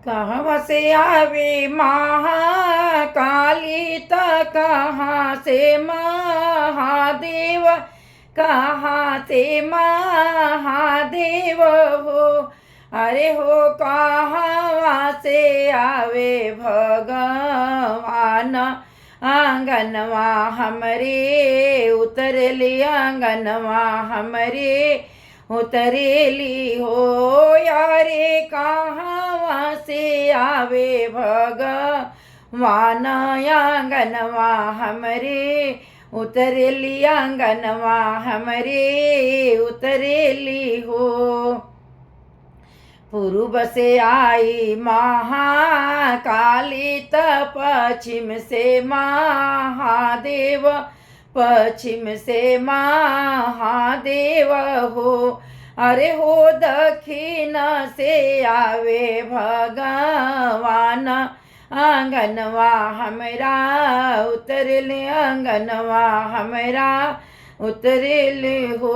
कहाँ से आवे महाकाली त कहाँ से महादेव, कहाँ से महादेव हो। अरे हो कहाँ से आवे भगवान, आंगनवा हमरे उतरली, आंगनवा हमरे उतरेली हो। यारे कहाँ से आवे भगवान, आंगनवा हमरे उतरेली, आंगनवा हमरे उतरेली हो। पूर्व से आई महाकाली त पश्चिम से महादेव, पश्चिम से महादेव हो। अरे हो दक्षिण से आवे भगवान, आंगनवा हमरा उतरले, आंगनवा हमरा उतरले हो।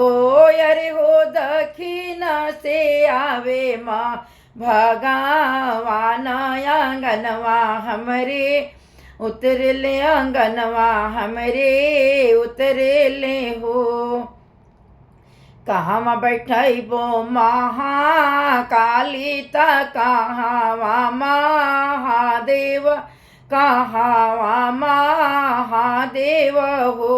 अरे हो दक्षिण से आवे माँ भगवान, आंगनवा हमरे उतरले, आंगनवा हमरे उतरले हो। कहाँ बैठबो महाकाली त कहाँ महादेव, कहाँ महादेव हो।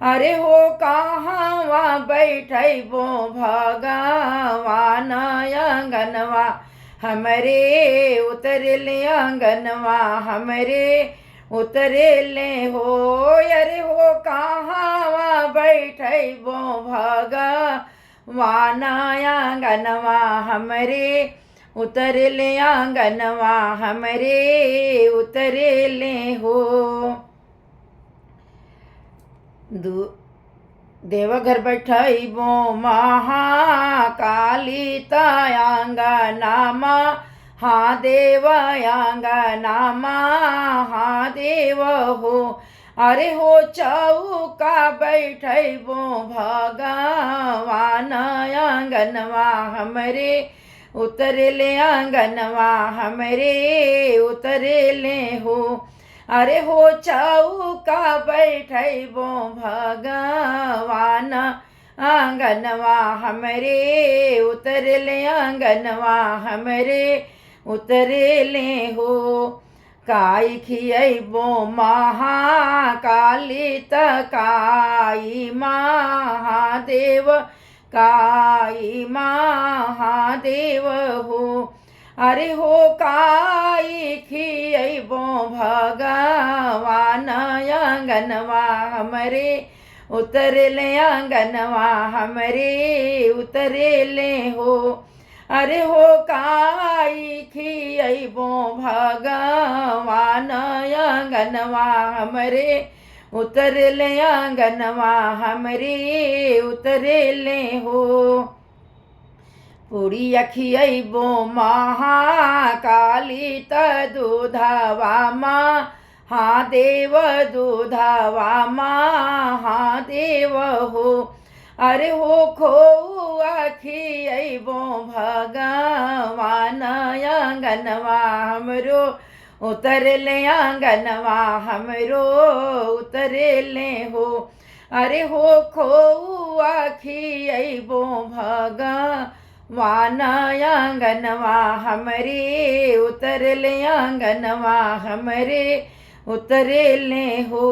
अरे हो कहाँ बैठबो भगवान, आंगनवा हमरे उतरले, आंगनवा हमरे उतरले हो। अरे हो कहाँ बैठबो भगवान, आंगनवा हमरे उतरले, आंगनवा हमरे उतरले हो। देवघर बैठबो महाकाली त आंगना महादेव, आंगना महादेव हो। अरे हो चौका बैठबो भगवान, आंगनवा हमरे उतरले, आंगनवा हमरे उतरले हो। अरे हो चौका बैठबो भगवान, आंगनवा हमरे उतरले, आंगनवा हमरे उतरले हो। काई खियबो महाकाली त काई महादेव, काई महादेव हो। अरे हो काई खियबो भगवान, आंगनवा हमरे उतरले, आंगनवा हमरे उतरले हो। अरे हो काई खियबो भगवान, आंगनवा हमरे उतरले, आंगनवा हमरे उतरले हो। पूड़िया खियबो महाकाली त दूधवा महादेव, दूधवा महादेव हो। अरे हो खोआ खियबो भगवान, आंगनवा हमरो उतरले, आंगनवा हमरो उतरले हो। अरे हो खोआ खियबो भगवान, आंगनवा हमरे उतरले, आंगनवा हमरे उतरले हो।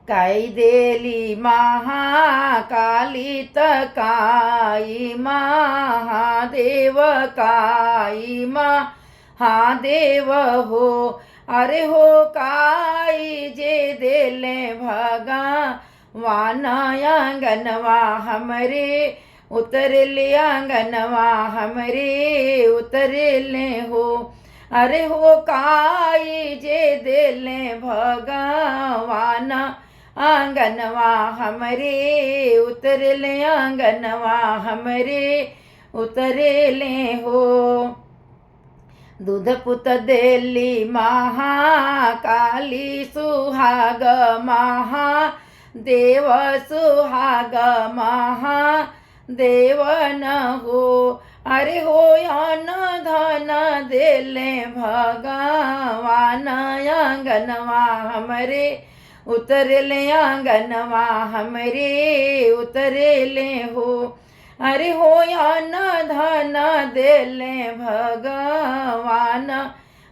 काई देली महाकाली त काई महादेव, काई महादेव हो। अरे हो काई जे देले भगवान, आंगनवा हमरे उतरले, आंगनवा हमरे उतरले हो। अरे हो काई जे देले भगवान, आंगनवा हमरे उतरले, आंगनवा हमरे उतरले हो। दूध पुत देली महाकाली, सुहाग महादेव, सुहाग महादेव न हो। अरे हो या न धाना देले भगवान आंगनवा हमरे उतरले आंगनवा हमरे उतरले हो। अरे हो या न धाना देले भगवान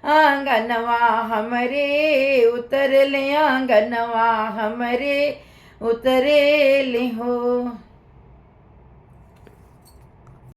आंगनवा हमरे उतरले आंगनवा हमरे उतरले हो।